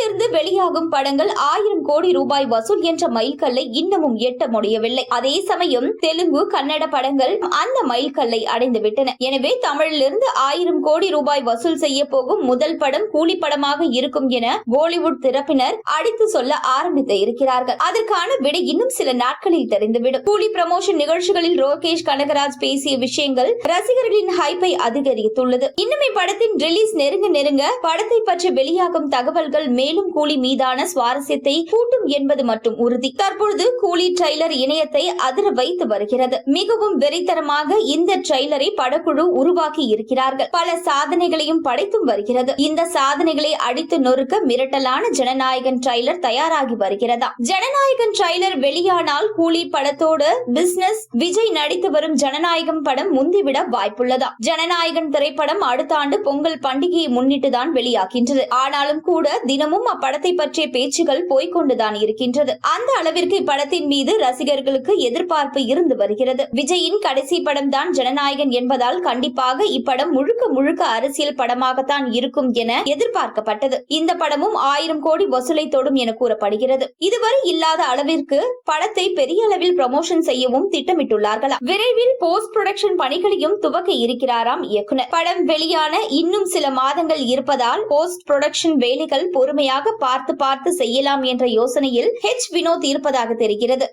தமிழிலிருந்து வெளியாகும் படங்கள் 1000 கோடி ரூபாய் வசூல் என்ற மைல்கல்லை இன்னமும் எட்ட முடியவில்லை. அதே சமயம் தெலுங்கு, கன்னட படங்கள் அந்த மைல்கல்லை அடைந்துவிட்டன. எனவே தமிழிலிருந்து 1000 கோடி ரூபாய் வசூல் செய்ய போகும் முதல் படம் கூலி படமாக இருக்கும் என பாலிவுட் தரப்பினர் அடித்து சொல்ல ஆரம்பித்து இருக்கிறார்கள். அதற்கான விடை இன்னும் சில நாட்களில் தெரிந்துவிடும். கூலி ப்ரமோஷன் நிகழ்ச்சிகளில் லோகேஷ் கனகராஜ் பேசிய விஷயங்கள் ரசிகர்களின் ஹைப்பை அதிகரித்துள்ளது. இன்னும் இப்படத்தின் ரிலீஸ் நெருங்க படத்தை பற்றி வெளியாகும் தகவல்கள் மேலும் கூலி மீதான சுவாரஸ்யத்தை கூட்டும் என்பது மட்டும் உறுதி. தற்பொழுது கூலி ட்ரெய்லர் இணையத்தை அதிர வைத்து வருகிறது. மிகவும் வெறித்தனமாக இந்த ட்ரெய்லரை படக்குழு உருவாக்கி இருக்கிறார்கள். பல சாதனைகளையும் படைத்தும் வருகிறது. இந்த சாதனைகளை அடித்து நொறுக்க மிரட்டலான ஜனநாயகன் ட்ரெய்லர் தயாராகி வருகிறதா? ஜனநாயகன் ட்ரெய்லர் வெளியானால் கூலி படத்தோடு பிசினஸ் விஜய் நடித்து வரும் ஜனநாயகம் படம் முந்திவிட வாய்ப்புள்ளதா? ஜனநாயகன் திரைப்படம் அடுத்த ஆண்டு பொங்கல் பண்டிகையை முன்னிட்டுதான் வெளியாகின்றது. ஆனாலும் கூட தினமும் அப்படத்தை பற்றிய பேச்சுகள் போய்கொண்டுதான் இருக்கின்றது. அந்த அளவிற்கு இப்படத்தின் மீது ரசிகர்களுக்கு எதிர்பார்ப்பு இருந்து வருகிறது. விஜயின் கடைசி படம் தான் ஜனநாயகன் என்பதால் கண்டிப்பாக இப்படம் முழுக்க முழுக்க அரசியல் படமாகத்தான் இருக்கும் என எதிர்பார்க்கப்பட்டது. இந்த படமும் 1000 கோடி வசூலை தொடும் என கூறப்படுகிறது. இதுவரை இல்லாத அளவிற்கு படத்தை பெரிய அளவில் ப்ரமோஷன் செய்யவும் திட்டமிட்டுள்ளார்களா? விரைவில் போஸ்ட் புரொடக்ஷன் பணிகளையும் துவக்க இருக்கிறாராம் இயக்குனர். படம் வெளியான இன்னும் சில மாதங்கள் இருப்பதால் போஸ்ட் புரொடக்ஷன் வேலைகள் பொறுமையாக பார்த்து செய்யலாம் என்ற யோசனையில் வினோத் இருப்பதாக தெரிகிறது.